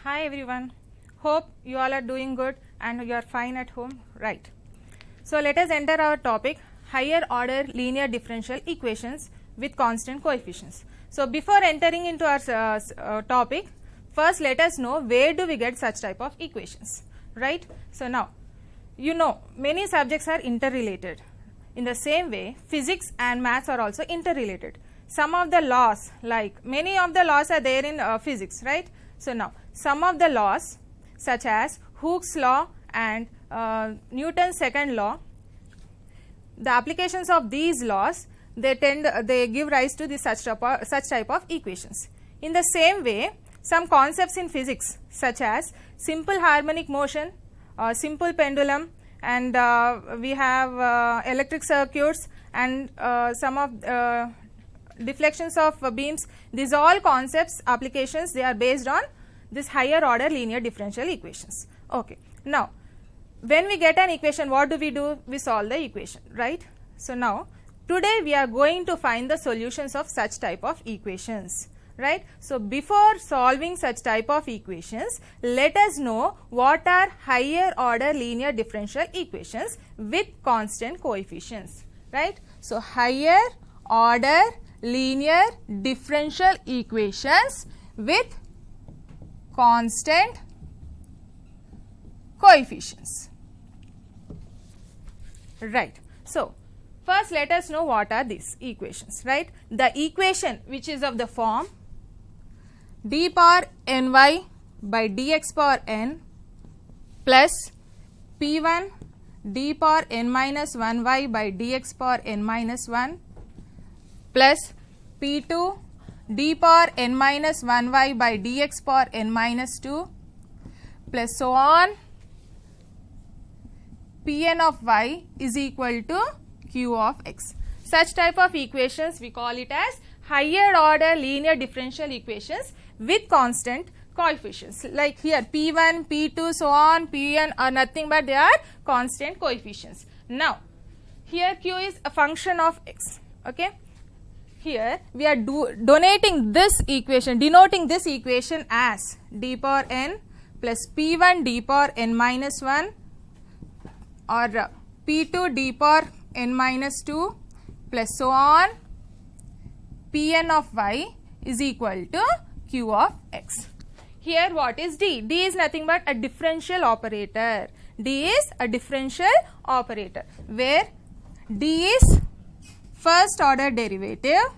Hi everyone, hope you all are doing good and you are fine at home, right? So let us enter our topic, higher order linear differential equations with constant coefficients. So before entering into our topic, first let us know where do we get such type of equations, right? So now you know many subjects are interrelated. In the same way, physics and maths are also interrelated. Some of the laws, like many of the laws are there in physics, right? So now some of the laws such as Hooke's law and Newton's second law, the applications of these laws they give rise to this such type of equations. In the same way, some concepts in physics such as simple harmonic motion, simple pendulum, and we have electric circuits and some of deflections of beams. These all concepts, applications, they are based on this higher order linear differential equations. Okay. Now, when we get an equation, what do? We solve the equation, right? So now, today we are going to find the solutions of such type of equations, right? So before solving such type of equations, let us know what are higher order linear differential equations with constant coefficients, right? So higher order linear differential equations with constant coefficients, right? So first let us know what are these equations, right? The equation which is of the form d power ny by dx power n plus p1 d power n minus 1y by dx power n minus 1 plus p2 d power n minus 1y by dx power n minus 2 plus so on pn of y is equal to q of x. Such type of equations we call it as higher order linear differential equations with constant coefficients. Like here p1, p2, so on, pn are nothing but they are constant coefficients. Now here q is a function of x, okay. Here we are denoting this equation as d power n plus p1 d power n minus 1 or p2 d power n minus 2 plus so on pn of y is equal to q of x. Here what is d? D is nothing but a differential operator. D is a differential operator where d is first order derivative,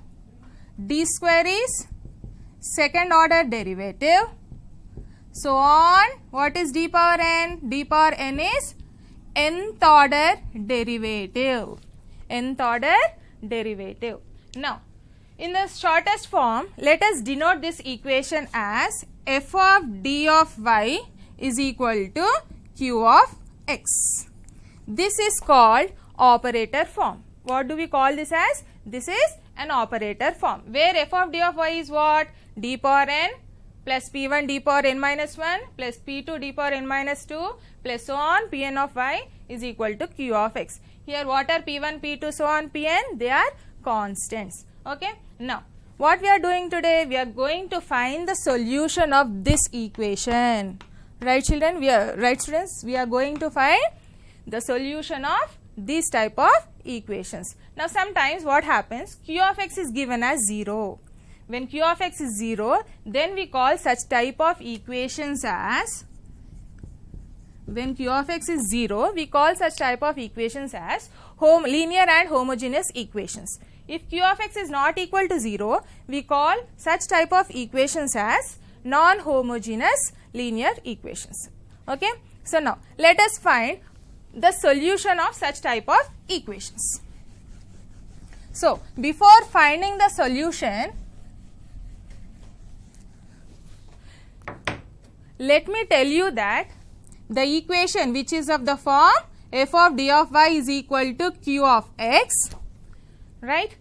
d square is second order derivative, so on. What is d power n? D power n is nth order derivative, nth order derivative. Now in the shortest form, let us denote this equation as f of d of y is equal to q of x. This is called operator form. What do we call this as? This is an operator form where f of d of y is what? D power n plus p1 d power n minus 1 plus p2 d power n minus 2 plus so on pn of y is equal to q of x. Here what are p1, p2, so on pn? They are constants, okay. Now what we are doing today? We are going to find the solution of this equation, right children? Students, we are going to find the solution of this type of equations. Now sometimes what happens? Q of x is given as 0. When q of x is 0, then we call such type of equations as, when q of x is 0, we call such type of equations as linear and homogeneous equations. If q of x is not equal to 0, we call such type of equations as non-homogeneous linear equations, okay. So now let us find the solution of such type of equations. So before finding the solution, let me tell you that the equation which is of the form f of d of y is equal to q of x, right.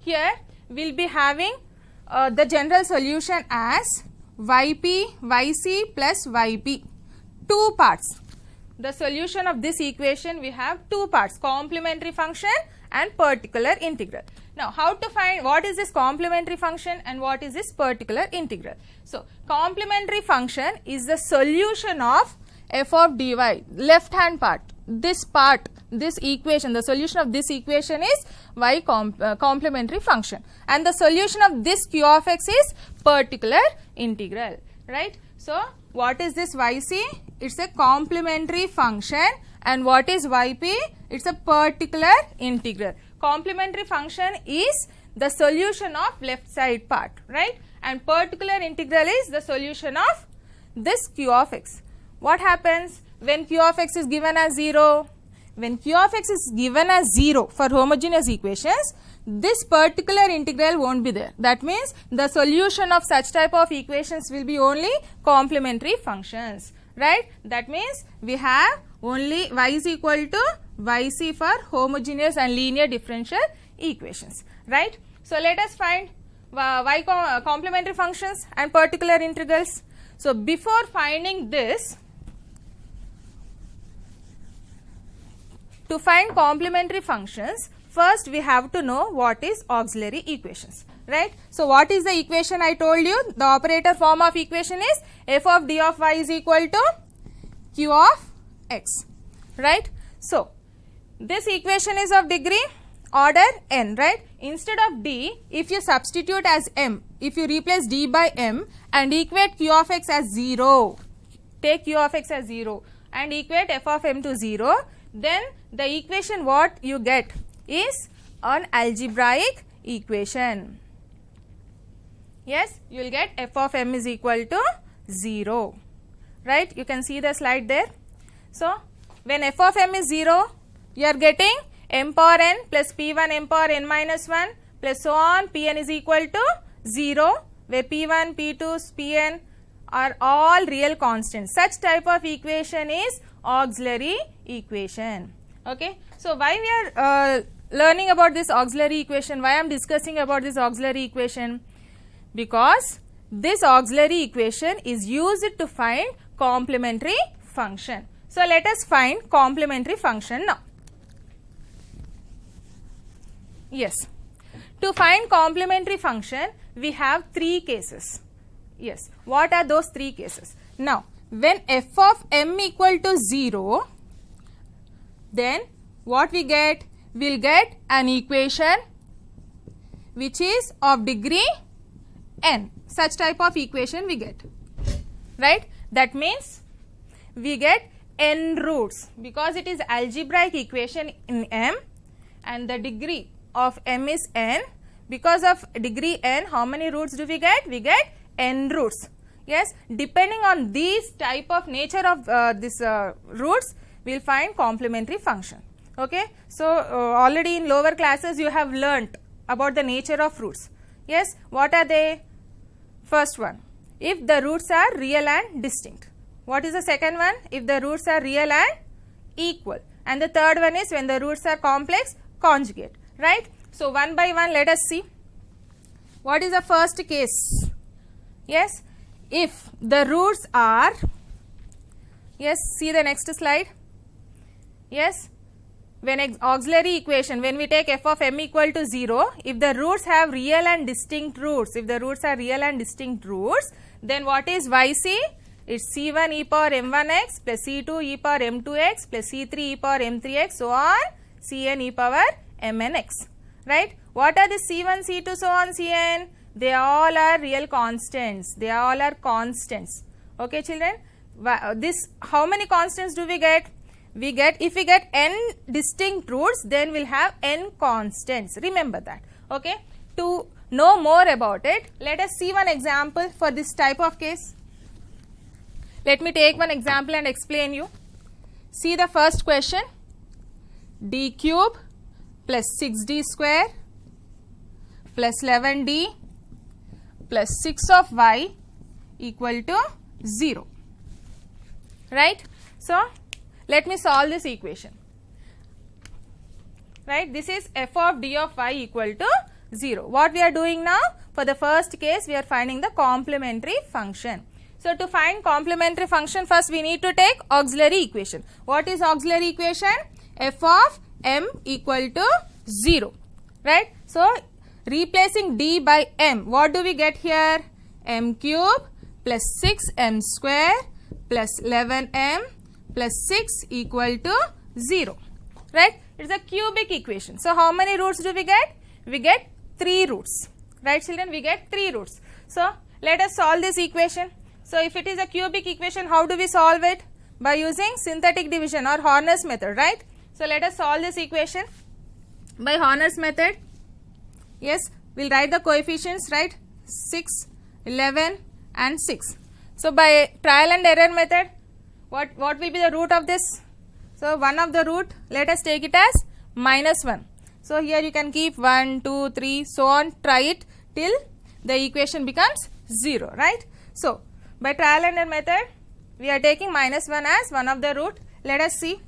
Here we will be having the general solution as yp, yc plus yp, two parts. The solution of this equation we have two parts, complementary function and particular integral. Now, how to find what is this complementary function and what is this particular integral? So, complementary function is the solution of f of dy, left hand part, this equation, the solution of this equation is y complementary function, and the solution of this q of x is particular integral, right? So, what is this yc? It's a complementary function, and what is yp? It's a particular integral. Complementary function is the solution of left side part, right? And particular integral is the solution of this q of x. What happens when q of x is given as 0? When q of x is given as 0 for homogeneous equations, this particular integral won't be there. That means the solution of such type of equations will be only complementary functions, right? That means we have only y is equal to yc for homogeneous and linear differential equations, right? So, let us find y complementary functions and particular integrals. So, before finding this, to find complementary functions, first we have to know what is auxiliary equations, right? So, what is the equation I told you? The operator form of equation is f of d of y is equal to q of x, right? So, this equation is of degree order n, right? Instead of d, if you substitute as m, if you replace d by m and equate q of x as 0, take q of x as 0 and equate f of m to 0, then the equation what you get is an algebraic equation. Yes, you will get f of m is equal to 0, right? You can see the slide there. So, when f of m is 0, you are getting m power n plus p1 m power n minus 1 plus so on, pn is equal to 0, where p1, p2, pn are all real constants. Such type of equation is auxiliary equation. Okay. So, why we are learning about this auxiliary equation? Why I am discussing about this auxiliary equation? Because this auxiliary equation is used to find complementary function. So, let us find complementary function now. Yes. To find complementary function, we have 3 cases. Yes. What are those 3 cases? Now, when f of m equal to 0, then what we get? We will get an equation which is of degree n. Such type of equation we get, right? That means we get n roots because it is algebraic equation in m and the degree of m is n. Because of degree n, how many roots do we get? We get n roots. Yes, depending on these type of nature of this roots, we will find complementary function. Okay. So, already in lower classes you have learnt about the nature of roots. Yes, what are they? First one, if the roots are real and distinct. What is the second one? If the roots are real and equal. And the third one is when the roots are complex conjugate, right? So, one by one let us see. What is the first case? Yes, if the roots are, yes, see the next slide. Yes, when auxiliary equation, when we take f of m equal to 0, if the roots have real and distinct roots, if the roots are real and distinct roots, then what is yc? It's c1 e power m1x plus c2 e power m2x plus c3 e power m3x, so on cn e power mnx, right? What are the c1, c2, so on cn? They all are real constants. They all are constants. Okay, children? This, how many constants do we get? We get, if we get n distinct roots, then we will have n constants. Remember that. Okay? To know more about it, let us see one example for this type of case. Let me take one example and explain you. See the first question. D cube plus 6d square plus 11d plus 6 of y equal to 0, right? So, let me solve this equation, right? This is f of d of y equal to 0. What we are doing now? For the first case, we are finding the complementary function. So, to find complementary function, first we need to take auxiliary equation. What is auxiliary equation? F of m equal to 0. Right? So, replacing d by m, what do we get here? M cube plus 6m square plus 11m plus 6 equal to 0. Right? It's a cubic equation. So, how many roots do we get? We get 3 roots. Right, children? We get 3 roots. So, let us solve this equation. So, if it is a cubic equation, how do we solve it? By using synthetic division or Horner's method, right? So, let us solve this equation by Horner's method. Yes, we will write the coefficients, right? 6, 11 and 6. So, by trial and error method, what will be the root of this? So, one of the root, let us take it as minus 1. So, here you can keep 1, 2, 3, so on, try it till the equation becomes 0, right? So, by trial and error method, we are taking minus 1 as one of the root. Let us see.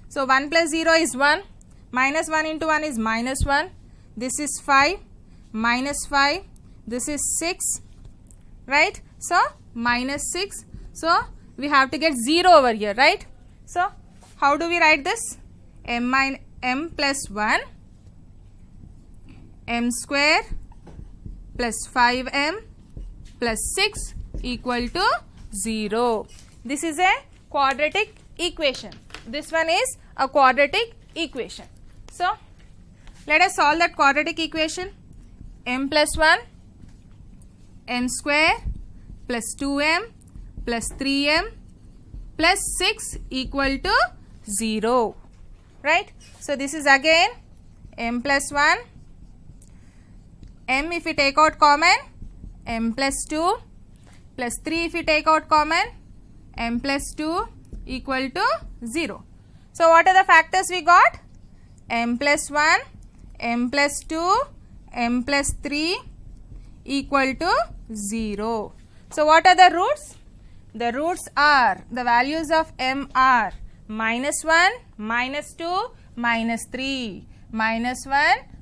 So, 1 plus 0 is 1, minus 1 into 1 is minus 1, this is 5, minus 5, this is 6, right? So, minus 6. So, we have to get 0 over here, right? So, how do we write this? M plus 1, m square plus 5m plus 6 equal to 0. This is a quadratic equation. This one is a quadratic equation. So, let us solve that quadratic equation. M plus 1, m square plus 2m plus 3m plus 6 equal to 0. Right? So, this is again m plus 1, m if we take out common, m plus 2 plus 3 if we take out common, m plus 2 equal to 0. So, what are the factors we got? M plus 1, m plus 2, m plus 3 equal to 0. So, what are the roots? The roots are, the values of m are minus 1, minus 2, minus 3, minus 1,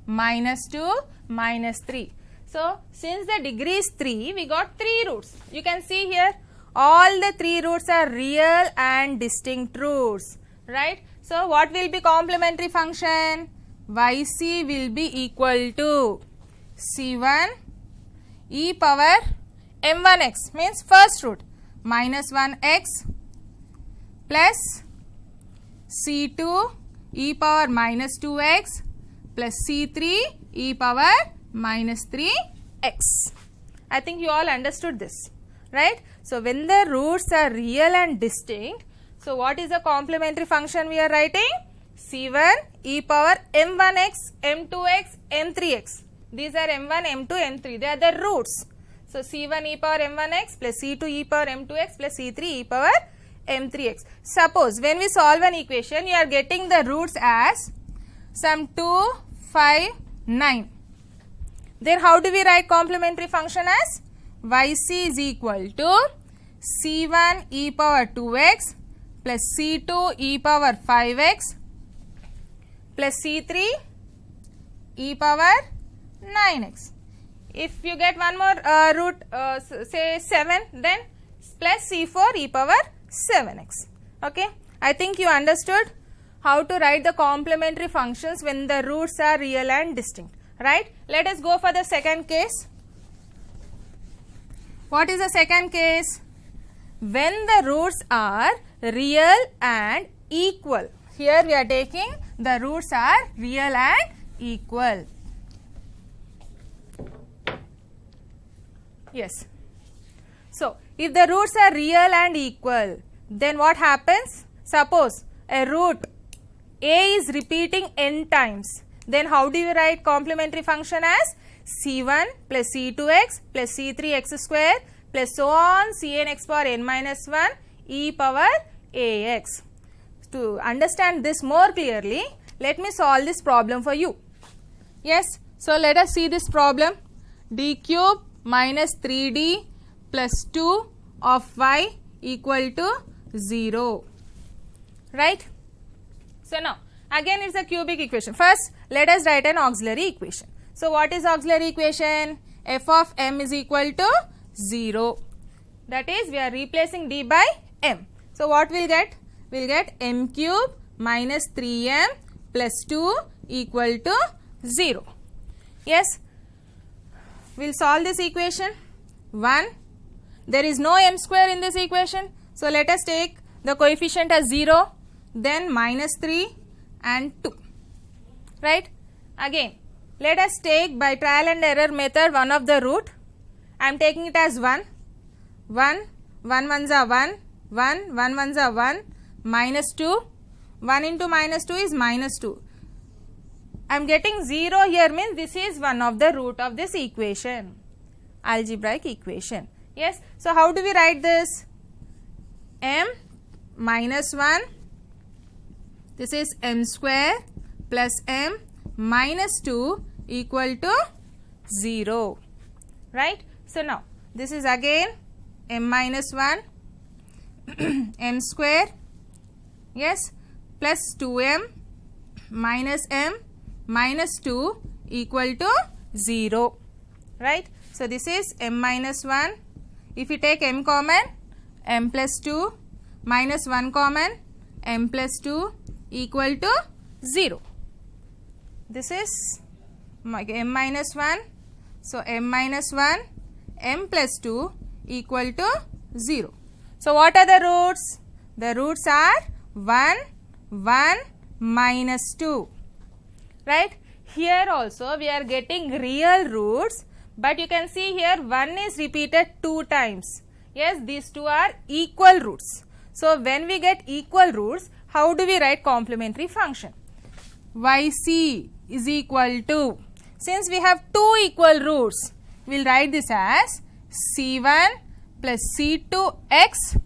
minus 2, minus 3. So, since the degree is 3, we got 3 roots. You can see here, all the 3 roots are real and distinct roots, right? So, what will be complementary function? Yc will be equal to C1 e power m1x means first root minus 1x plus C2 e power minus 2x plus C3 e power minus 3x. I think you all understood this, right? So, when the roots are real and distinct, so what is the complementary function we are writing? C1 e power m1x, m2x, m3x. These are m1, m2, m3. They are the roots. So, C1 e power m1x plus C2 e power m2x plus C3 e power m3x. Suppose when we solve an equation, you are getting the roots as some 2, 5, 9. Then how do we write complementary function as? Yc is equal to C1 e power 2x plus C2 e power 5x plus C3 e power 9x. If you get one more root, say 7, then plus C4 e power 7x. Okay, I think you understood how to write the complementary functions when the roots are real and distinct, right? Let us go for the second case. What is the second case? When the roots are real and equal. Here we are taking the roots are real and equal. Yes. So, if the roots are real and equal, then what happens? Suppose a root a is repeating n times, then how do you write complementary function as? C1 plus C2x plus C3x square plus so on Cn x power n minus 1 e power ax. To understand this more clearly, let me solve this problem for you. Yes, so let us see this problem. D cube minus 3d plus 2 of y equal to 0, right? So, now again it is a cubic equation. First, let us write an auxiliary equation. So, what is auxiliary equation? F of m is equal to 0. That is, we are replacing d by m. So, what we will get? We will get m cube minus 3m plus 2 equal to 0. Yes, we'll solve this equation. 1, there is no m square in this equation, so let us take the coefficient as 0, then minus 3 and 2, right. Again, let us take by trial and error method one of the root. I am taking it as 1, 1, 1 ones are 1, 1, 1 ones are 1, minus 2, 1 into minus 2 is minus 2. I am getting 0 here, means this is one of the root of this equation, algebraic equation. Yes, so how do we write this? M minus 1, this is m square plus m minus 2 equal to 0, right. So now this is again m minus 1 m square, yes, plus 2m minus m minus 2 equal to 0, right. So this is m minus 1. If you take m common, m plus 2 minus 1 common, m plus 2 equal to 0. This is m minus 1. So m minus 1, m plus 2 equal to 0. So what are the roots? The roots are 1, 1, minus 2, right. Here also we are getting real roots, but you can see here 1 is repeated 2 times. Yes, these two are equal roots. So when we get equal roots, how do we write complementary function? Yc is equal to, since we have 2 equal roots, we will write this as c1 plus c2x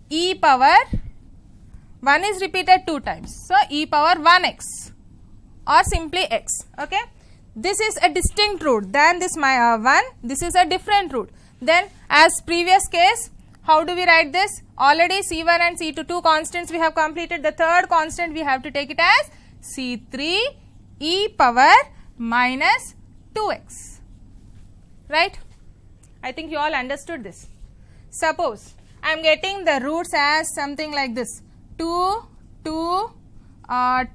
e power, 1 is repeated 2 times, so e power 1x or simply x, okay. This is a distinct root than this 1, this is a different root. Then as previous case, how do we write this? Already c1 and c2, 2 constants we have completed. The third constant we have to take it as c3 e power minus 2x, right. I think you all understood this. Suppose I am getting the roots as something like this, 2, 2,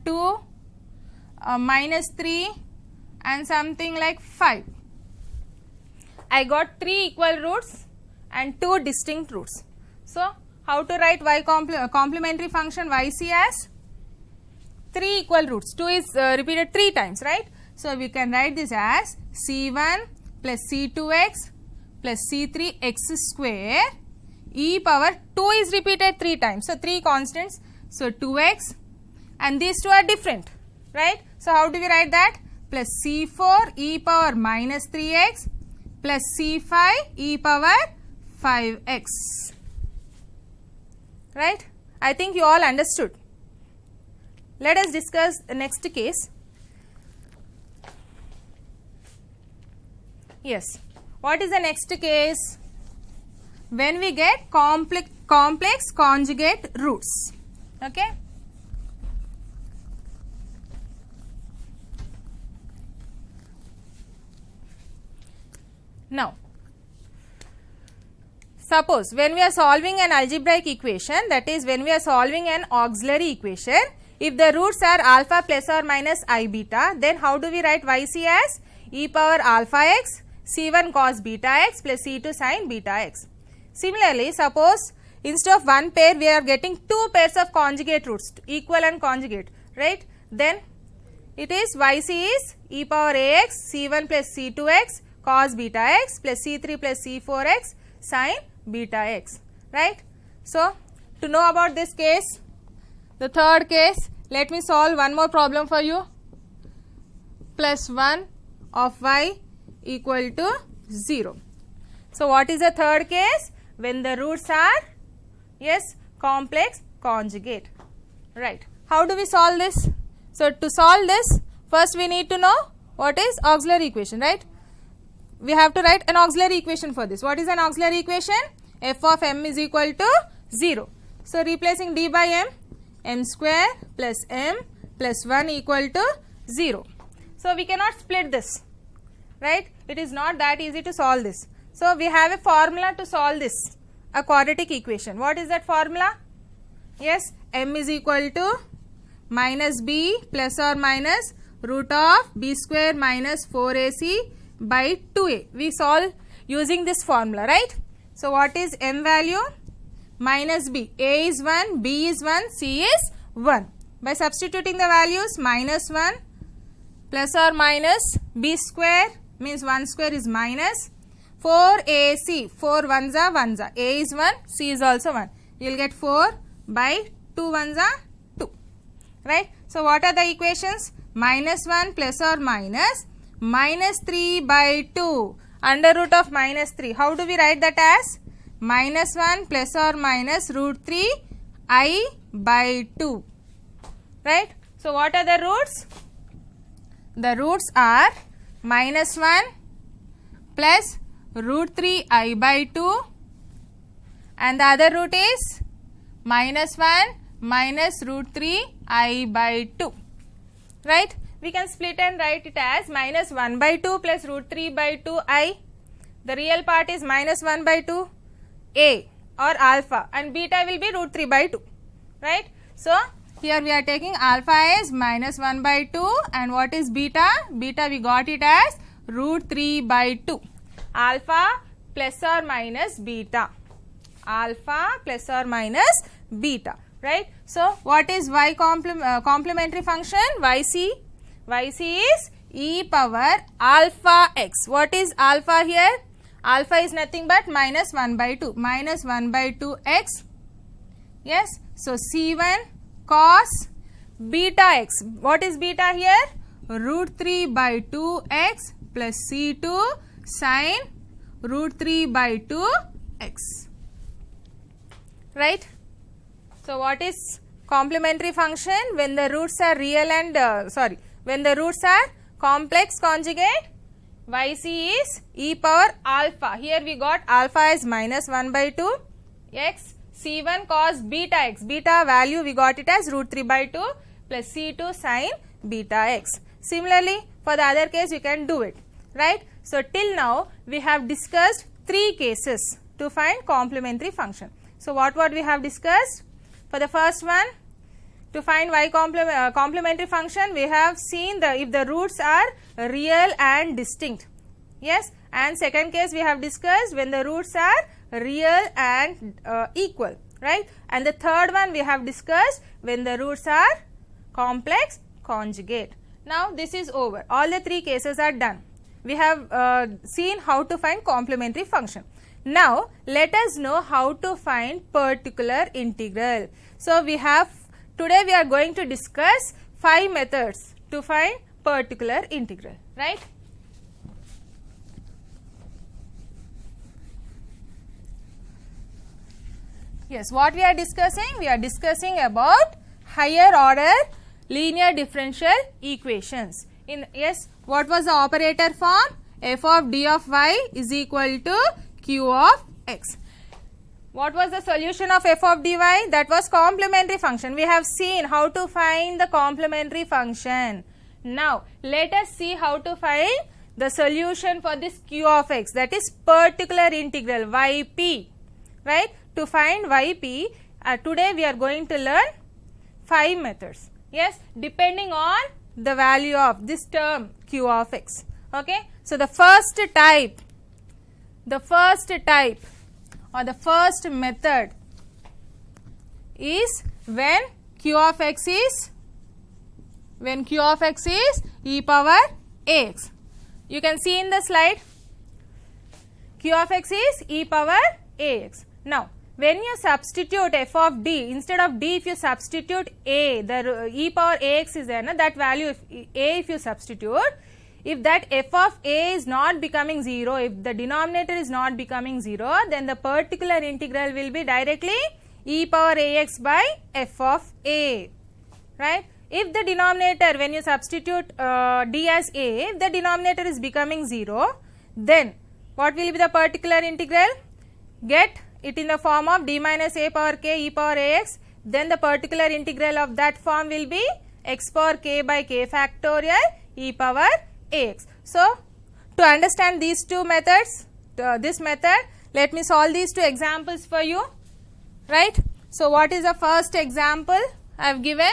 2, minus 3 and something like 5. I got 3 equal roots and 2 distinct roots. So how to write y complementary function yc as 3 equal roots, 2 is repeated 3 times, right. So we can write this as c1 plus c2x plus c3x square e power, 2 is repeated 3 times, so 3 constants, so 2x, and these two are different, right. So how do we write that? Plus c4 e power minus 3x plus c5 e power 5x, right. I think you all understood. Let us discuss the next case. Yes, what is the next case? When we get complex conjugate roots, okay. Now, suppose when we are solving an algebraic equation, that is when we are solving an auxiliary equation, if the roots are alpha plus or minus I beta, then how do we write yc as e power alpha x c1 cos beta x plus c2 sin beta x. Similarly, suppose instead of one pair we are getting 2 pairs of conjugate roots, equal and conjugate, right. Then it is yc is e power ax c1 plus c2x cos beta x plus c3 plus c4x sin beta x, right. So to know about this case, the third case, let me solve one more problem for you. Plus 1 of y equal to 0. So what is the third case? When the roots are, yes, complex conjugate, right. How do we solve this? So to solve this, first we need to know what is auxiliary equation, right. We have to write an auxiliary equation for this. What is an auxiliary equation? F of m is equal to 0. So replacing d by m square plus m plus 1 equal to 0. So we cannot split this, right. It is not that easy to solve this. So we have a formula to solve this, a quadratic equation. What is that formula? Yes, m is equal to minus b plus or minus root of b square minus 4ac by 2a. We solve using this formula, right? So what is m value? Minus b. A is 1, b is 1, c is 1. By substituting the values, minus 1 plus or minus b square means 1 square is minus 4ac. 4 ones are ones are. A is 1, c is also 1. You will get 4 by 2 ones are 2. Right? So what are the equations? Minus 1 plus or minus minus 3 by 2 under root of minus 3. How do we write that as? Minus 1 plus or minus root 3 I by 2. Right? So what are the roots? The roots are minus 1 plus root 3 I by 2 and the other root is minus 1 minus root 3 I by 2. Right? We can split and write it as minus 1 by 2 plus root 3 by 2 I. The real part is minus 1 by 2 a or alpha and beta will be root 3 by 2. Right? So here we are taking alpha as minus 1 by 2 and what is beta? Beta we got it as root 3 by 2. Alpha plus or minus beta. Alpha plus or minus beta. Right? So what is y complementary function? Yc. Yc is e power alpha x. What is alpha here? Alpha is nothing but minus 1 by 2. Minus 1 by 2 x. Yes. So c1 cos beta x. What is beta here? Root 3 by 2 x plus c2 sin root 3 by 2 x. Right? So what is complementary function? When the roots are real and when the roots are complex conjugate, yc is e power alpha. Here we got alpha as minus 1 by 2 x, c1 cos beta x. Beta value we got it as root 3 by 2 plus c2 sin beta x. Similarly, for the other case you can do it. Right? So till now we have discussed 3 cases to find complementary function. So what we have discussed? For the first one, to find y complementary function, we have seen if the roots are real and distinct. Yes. And second case we have discussed when the roots are real and equal. Right. And the third one we have discussed when the roots are complex conjugate. Now this is over. All the 3 cases are done. We have seen how to find complementary function. Now let us know how to find particular integral. So today we are going to discuss 5 methods to find particular integral. Right? Yes, what we are discussing? We are discussing about higher order linear differential equations. Yes, what was the operator form? F of d of y is equal to q of x. What was the solution of f of dy? That was complementary function. We have seen how to find the complementary function. Now let us see how to find the solution for this q of x, that is particular integral yp. Right? To find yp, today we are going to learn 5 methods. Yes, depending on the value of this term q of x. Okay. So the first type or the first method is when q of x is e power ax. You can see in the slide q of x is e power ax. Now when you substitute f of d, instead of d if you substitute a, the e power ax is there, that value if you substitute, if that f of a is not becoming 0, if the denominator is not becoming 0, then the particular integral will be directly e power ax by f of a. Right? If the denominator, when you substitute d as a, if the denominator is becoming 0, then what will be the particular integral? Get it in the form of d minus a power k e power ax, then the particular integral of that form will be x power k by k factorial e power ax. So to understand these 2 methods, this method, let me solve these 2 examples for you. Right? So what is the first example I have given?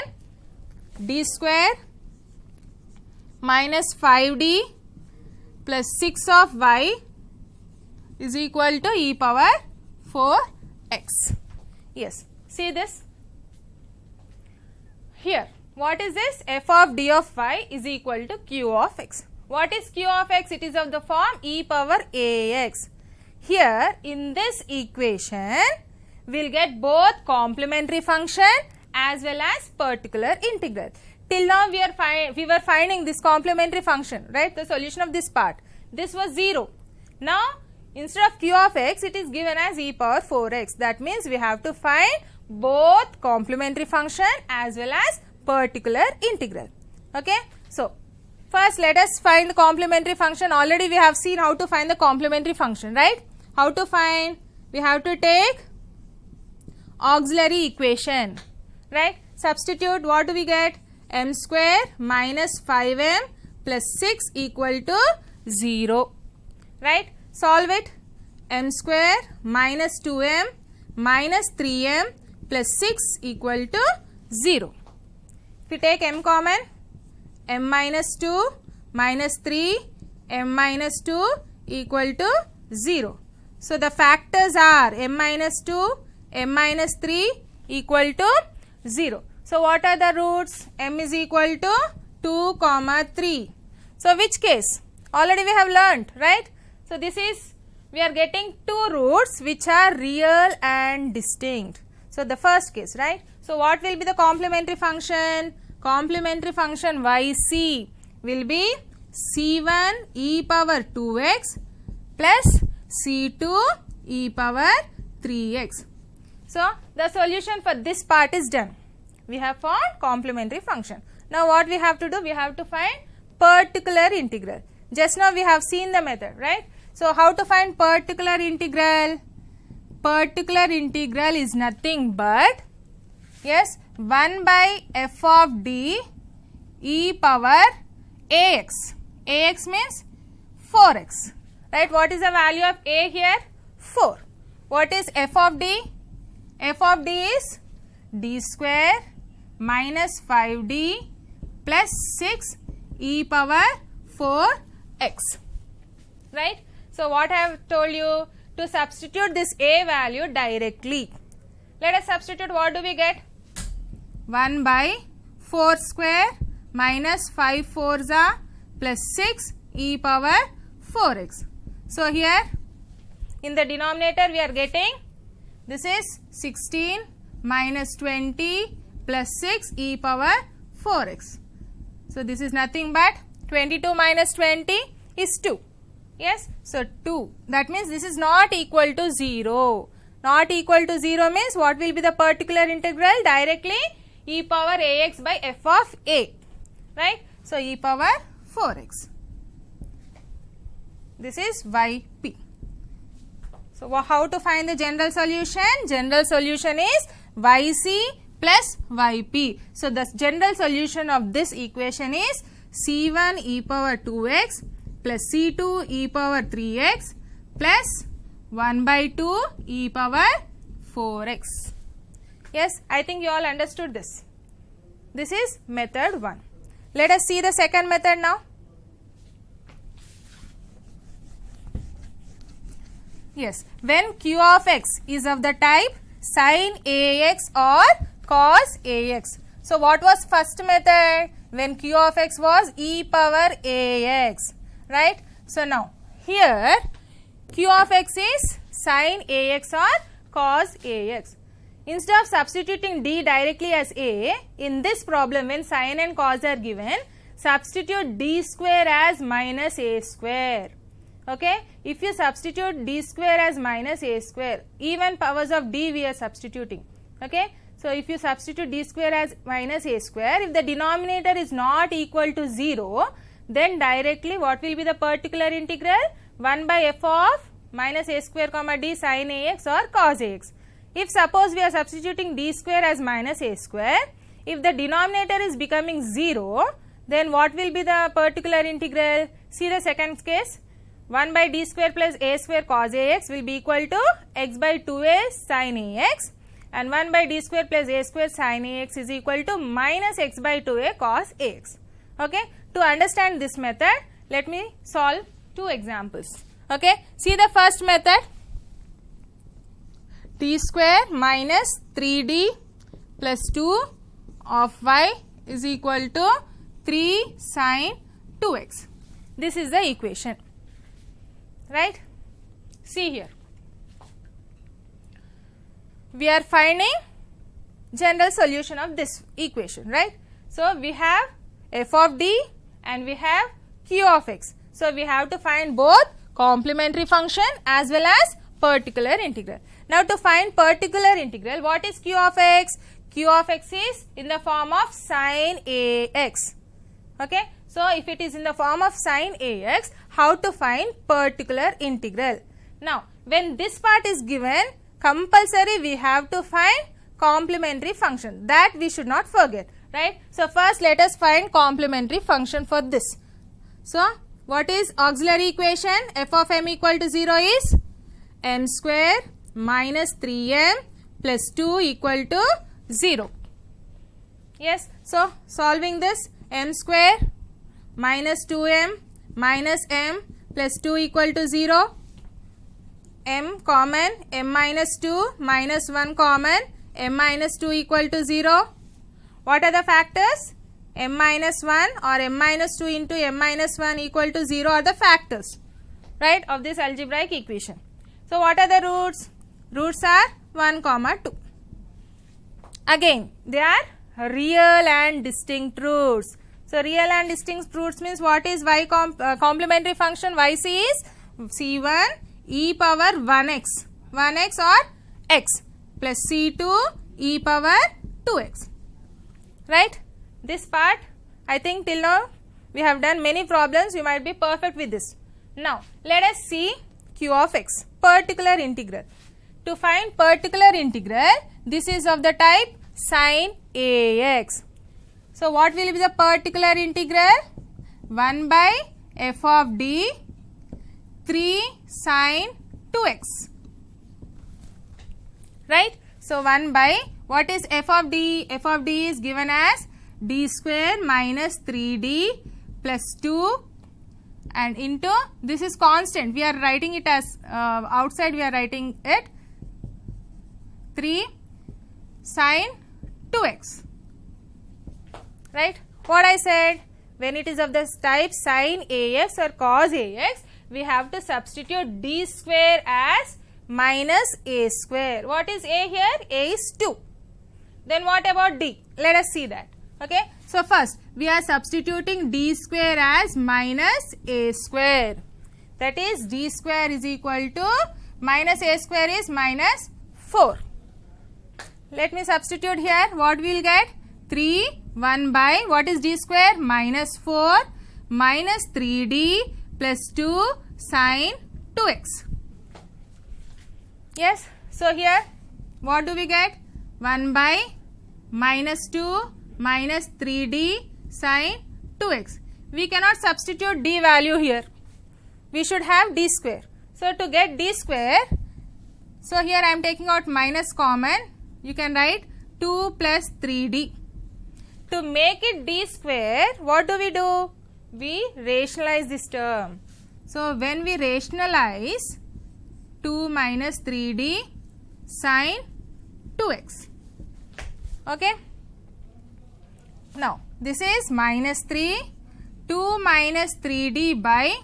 d square minus 5d plus 6 of y is equal to e power 4x. Yes, see this here. What is this? F of d of y is equal to q of x. What is q of x? It is of the form e power ax. Here in this equation we will get both complementary function as well as particular integral. Till now we were finding this complementary function, right? The solution of this part. This was 0. Now instead of q of x, it is given as e power 4x. That means we have to find both complementary function as well as particular integral. Okay. So first let us find the complementary function. Already we have seen how to find the complementary function, right? How to find? We have to take auxiliary equation, right? Substitute. What do we get? M square minus 5m plus 6 equal to 0, right? Solve it. M square minus 2m minus 3m plus 6 equal to 0. If you take m common, m minus 2 minus 3 m minus 2 equal to 0. So the factors are m minus 2, m minus 3 equal to 0. So what are the roots? M is equal to 2, 3. So which case? Already we have learnt, right? So this is, we are getting two roots which are real and distinct. So the first case, right? So what will be the complementary function? Complementary function yc will be c1 e power 2x plus c2 e power 3x. So the solution for this part is done. We have found complementary function. Now what we have to do? We have to find particular integral. Just now we have seen the method, right? So how to find particular integral? Particular integral is nothing but, yes, 1 by f of d e power ax. Ax means 4x, right? What is the value of a here? 4. What is f of d? F of d is d square minus 5d plus 6 e power 4x, right? So what I have told you? To substitute this a value directly. Let us substitute. What do we get? 1 by 4 square minus 5 4s plus 6 e power 4x. So here in the denominator we are getting, this is 16 minus 20 plus 6 e power 4x. So this is nothing but 22 minus 20 is 2. Yes, so 2. That means this is not equal to 0. Not equal to 0 means what will be the particular integral? Directly e power ax by f of a, right? So e power 4x. This is yp. So how to find the general solution? General solution is yc plus yp. So the general solution of this equation is c1 e power 2x plus c2 e power 3x plus 1 by 2 e power 4x. Yes, I think you all understood this. This is method 1. Let us see the second method now. Yes, when q of x is of the type sin ax or cos ax. So what was first method? When q of x was e power ax, right? So now here q of x is sin ax or cos ax. Instead of substituting d directly as a, in this problem when sin and cos are given, substitute d square as minus a square. Okay, if you substitute d square as minus a square, even powers of d we are substituting. Okay, so if you substitute d square as minus a square, if the denominator is not equal to 0, then directly what will be the particular integral? 1 by f of minus a square comma d sin ax or cos ax. If suppose we are substituting d square as minus a square, if the denominator is becoming 0, then what will be the particular integral? See the second case. 1 by d square plus a square cos ax will be equal to x by 2a sin ax and 1 by d square plus a square sin ax is equal to minus x by 2a cos ax. Okay. To understand this method, let me solve two examples. Okay. See the first method, t square minus 3d plus 2 of y is equal to 3 sin 2x. This is the equation, right? See here, we are finding general solution of this equation, right? So we have f of d and we have q of x. So we have to find both complementary function as well as particular integral. Now to find particular integral, what is q of x? Q of x is in the form of sin ax. Okay. So if it is in the form of sin ax, how to find particular integral? Now when this part is given, compulsory we have to find complementary function, that we should not forget, right? So first let us find complementary function for this. So what is auxiliary equation? F of m equal to 0 is m square minus 3m plus 2 equal to 0. Yes. So solving this, m square minus 2m minus m plus 2 equal to 0. M common, m minus 2 minus 1 common, m minus 2 equal to 0. What are the factors? M minus 1 or m minus 2 into m minus 1 equal to 0 are the factors, right, of this algebraic equation. So what are the roots? Roots are 1, 2. Again, they are real and distinct roots. So real and distinct roots means what is y complementary function? Yc is c1 e power 1x or x plus c2 e power 2x, right? This part, I think till now we have done many problems, you might be perfect with this. Now let us see q of x, particular integral. To find particular integral, this is of the type sin ax. So what will be the particular integral? 1 by f of d 3 sin 2x, right? So 1 by, what is f of d? F of d is given as d square minus 3d plus 2 and into, this is constant, we are writing it as outside we are writing it 3 sin 2x, right? What I said, when it is of this type sin ax or cos ax, we have to substitute d square as minus a square. What is a here? A is 2. Then what about d? Let us see that. Okay. So first we are substituting d square as minus a square. That is d square is equal to minus a square is minus 4. Let me substitute here. What we will get? 3 1 by, what is d square? Minus 4 minus 3d plus 2 sin 2x. Yes. So here what do we get? 1 by minus 2 minus 3d sin 2x. We cannot substitute d value here. We should have d square. So to get d square, so here I am taking out minus common. You can write 2 plus 3d. To make it d square, what do? We rationalize this term. So when we rationalize 2 minus 3d sin 2x. Okay. Now this is minus 3, 2 minus 3d by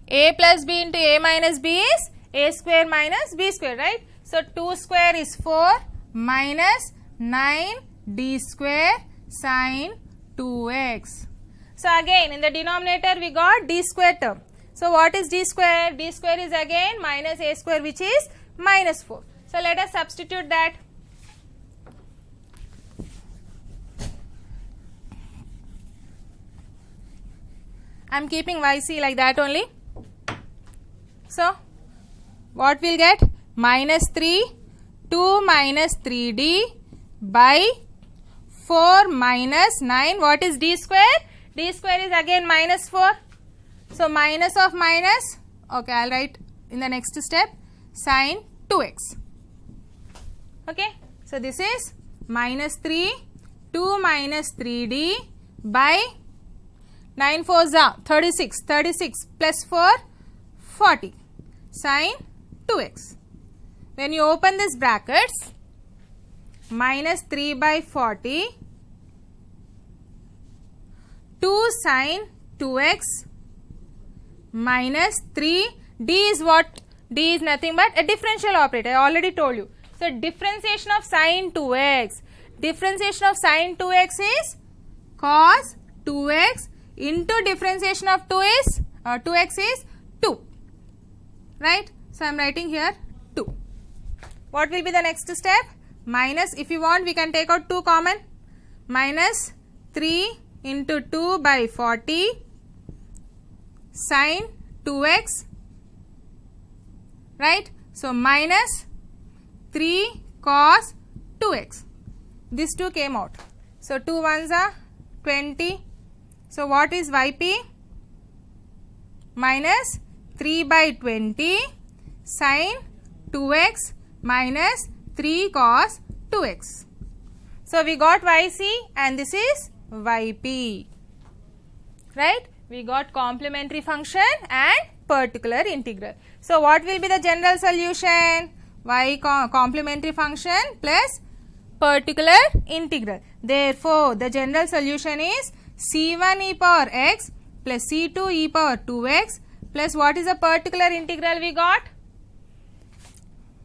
a plus b into a minus b is a square minus b square, right? So 2 square is 4 minus 9d square sin 2x. So again in the denominator we got d square term. So what is d square? D square is again minus a square, which is minus 4. So let us substitute that. I am keeping yc like that only. So what we will get? Minus 3, 2 minus 3d by 4 minus 9. What is d square? D square is again minus 4. So minus of minus, okay, I will write in the next step sin 2x. Okay, so this is minus 3, 2 minus 3d by 9 4s are 36, 36 plus 4, 40 sine 2x. When you open this brackets, minus 3 by 40, 2 sine 2x minus 3, d is what? D is nothing but a differential operator. I already told you. So, differentiation of sine 2x. Differentiation of sine 2x is cos 2x into differentiation of 2x is 2. Right? So, I am writing here 2. What will be the next step? Minus, if you want, we can take out 2 common. Minus 3 into 2 by 40 sine 2x. Right? So, minus 3 cos 2x. This 2 came out. So, 2 ones are 20. So, what is yp? Minus 3 by 20 sine 2x minus 3 cos 2x. So, we got yc and this is yp. Right? We got complementary function and particular integral. So, what will be the general solution? Y complementary function plus particular integral. Therefore, the general solution is c1 e power x plus c2 e power 2x plus what is the particular integral we got?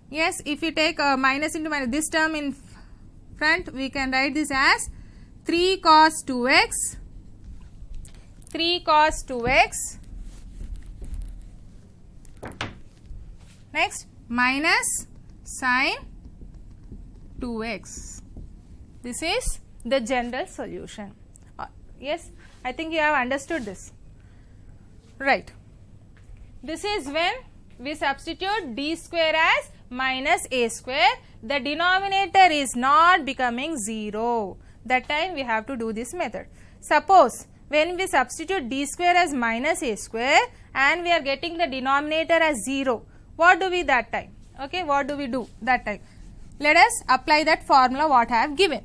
Yes, if we take minus into minus, this term in front, we can write this as 3 cos 2x, 3 cos 2x, next minus sine 2x. This is the general solution. Yes, I think you have understood this. Right. This is when we substitute d square as minus a square. The denominator is not becoming 0. That time we have to do this method. Suppose when we substitute d square as minus a square and we are getting the denominator as 0, what do we that time? Okay, what do we do that time? Let us apply that formula what I have given.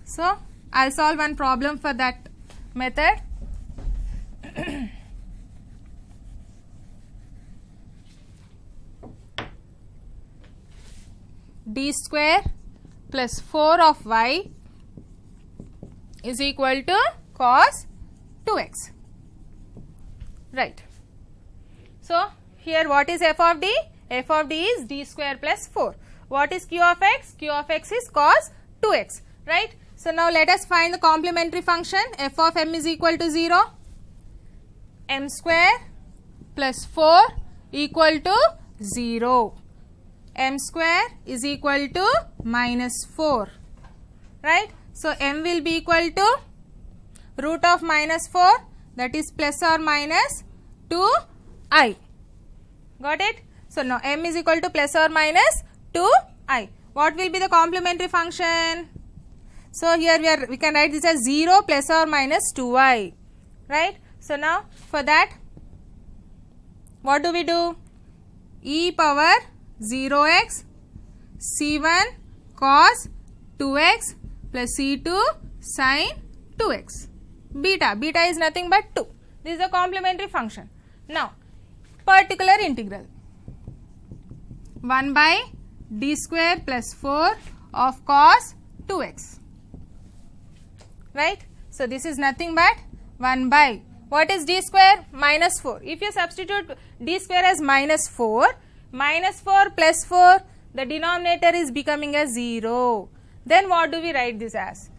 So, I will solve one problem for that method. D square plus 4 of y is equal to cos 2x. Right. So, here what is f of d? F of d is d square plus 4. What is q of x? Q of x is cos 2x. Right. So, now let us find the complementary function. F of m is equal to 0. M square plus 4 equal to 0. M square is equal to minus 4. Right. So, m will be equal to root of minus 4, that is plus or minus 2i. Got it? So, now m is equal to plus or minus 2i. What will be the complementary function? So, here we can write this as 0 plus or minus 2i. Right? So, now for that, what do we do? E power 0x c1 cos 2x plus c2 sin 2x. Beta is nothing but 2. This is a complementary function. Now, particular integral 1 by d square plus 4 of cos 2x. Right? So, this is nothing but 1 by, what is d square? Minus 4. If you substitute d square as minus 4 plus 4, the denominator is becoming a 0. Then what do we write this as?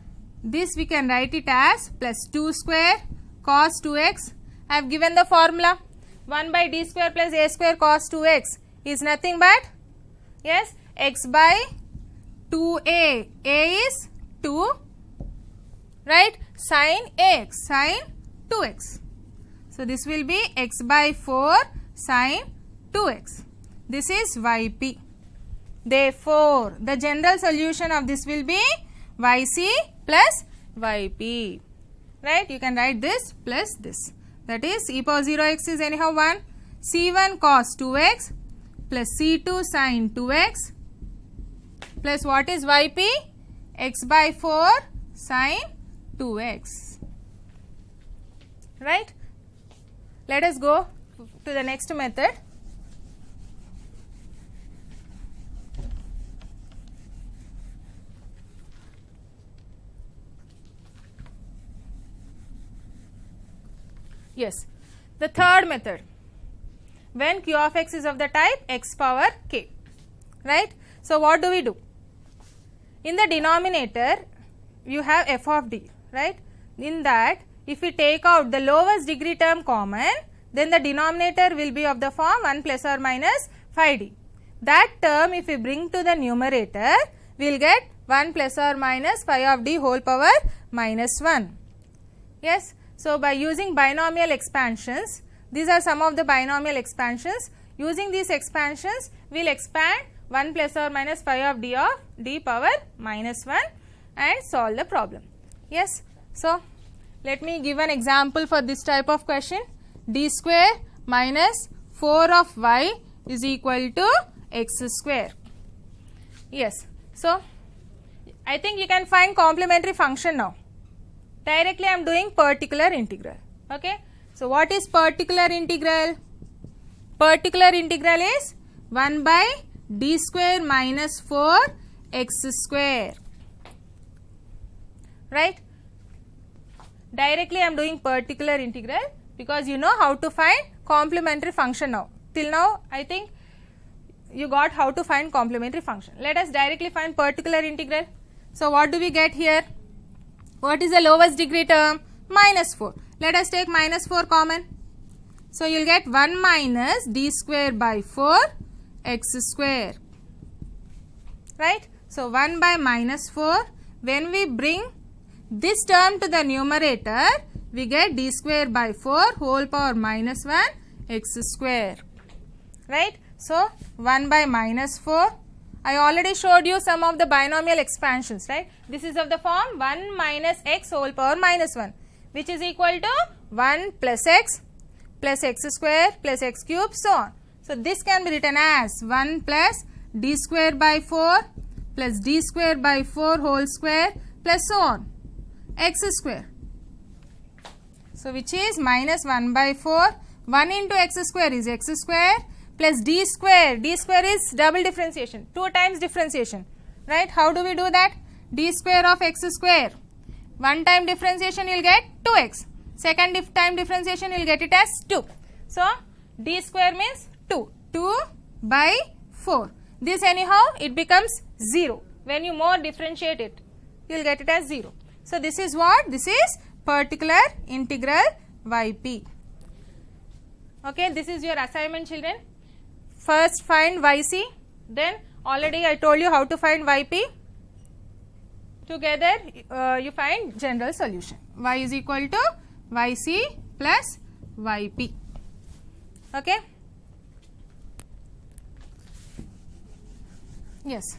This we can write it as plus 2 square cos 2x. I have given the formula. 1 by d square plus a square cos 2x is nothing but, yes, x by 2a. A is 2, right, sin ax, sin 2x. So, this will be x by 4 sin 2x. This is yp. Therefore, the general solution of this will be yc plus yp. Right? You can write this plus this. That is e power 0x is anyhow 1. c1 cos 2x plus c2 sin 2x plus what is yp? X by 4 sin 2x. Right? Let us go to the next method. Yes, the third method, when q of x is of the type x power k, right? So what do? In the denominator, you have f of d, right? In that, if we take out the lowest degree term common, then the denominator will be of the form 1 plus or minus 5d. That term if we bring to the numerator, we will get 1 plus or minus 5 of d whole power minus 1. Yes. So by using binomial expansions, these are some of the binomial expansions. Using these expansions, we will expand 1 plus or minus 5 of d power minus 1 and solve the problem. Yes. So let me give an example for this type of question. D square minus 4 of y is equal to x square. Yes. So I think you can find complementary function now. Directly I am doing particular integral. Okay. So what is particular integral? Particular integral is 1 by d square minus 4 x square. Right. Directly I am doing particular integral because you know how to find complementary function now. Till now I think you got how to find complementary function. Let us directly find particular integral. So what do we get here? What is the lowest degree term? Minus 4. Let us take minus 4 common. So you will get 1 minus d square by 4 x square. Right. So 1 by minus 4. When we bring this term to the numerator, we get d square by 4 whole power minus 1 x square. Right. So 1 by minus 4. I already showed you some of the binomial expansions, right? This is of the form 1 minus x whole power minus 1, which is equal to 1 plus x square plus x cube, so on. So this can be written as 1 plus d square by 4 plus d square by 4 whole square plus so on, x square. So which is minus 1 by 4, 1 into x square is x square, plus d square is double differentiation, 2 times differentiation, right? How do we do that? D square of x square, one time differentiation you will get 2x, second time differentiation you will get it as 2. So d square means 2 by 4. This anyhow it becomes 0. When you more differentiate it, you will get it as 0. So this is what? This is particular integral yp. Okay, this is your assignment, children. First find yc, then already I told you how to find yp. Together you find general solution. Y is equal to yc plus yp. Okay. Yes.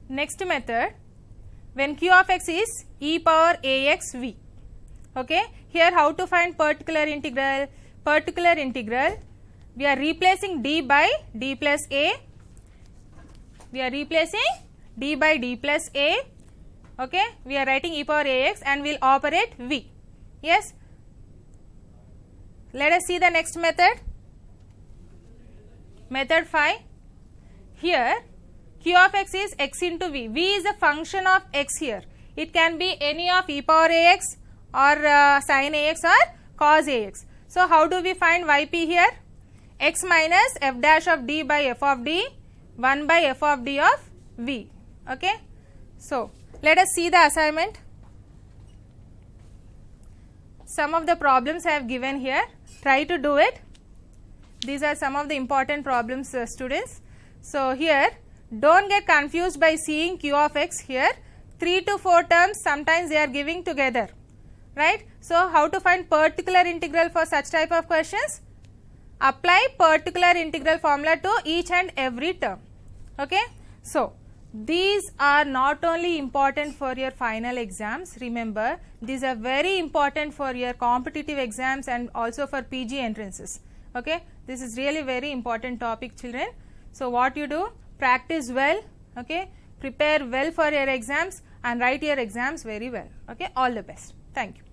Next method, when q of x is e power ax v. Okay. Here how to find particular integral? Particular integral, we are replacing d by d plus a. We are replacing d by d plus a. Okay. We are writing e power ax and we will operate v. Yes. Let us see the next method. Method 5. Here q of x is x into v. V is a function of x here. It can be any of e power ax or sin ax or cos ax. So how do we find yp here? X minus f dash of d by f of d, 1 by f of d of v. Okay. So let us see the assignment. Some of the problems I have given here. Try to do it. These are some of the important problems, students. So here, don't get confused by seeing q of x here. 3 to 4 terms sometimes they are giving together, right? So how to find particular integral for such type of questions? Apply particular integral formula to each and every term. Okay. So these are not only important for your final exams, remember these are very important for your competitive exams and also for PG entrances. Okay, this is really very important topic, children. So what you do, practice well, okay, prepare well for your exams and write your exams very well. Okay, all the best. Thank you.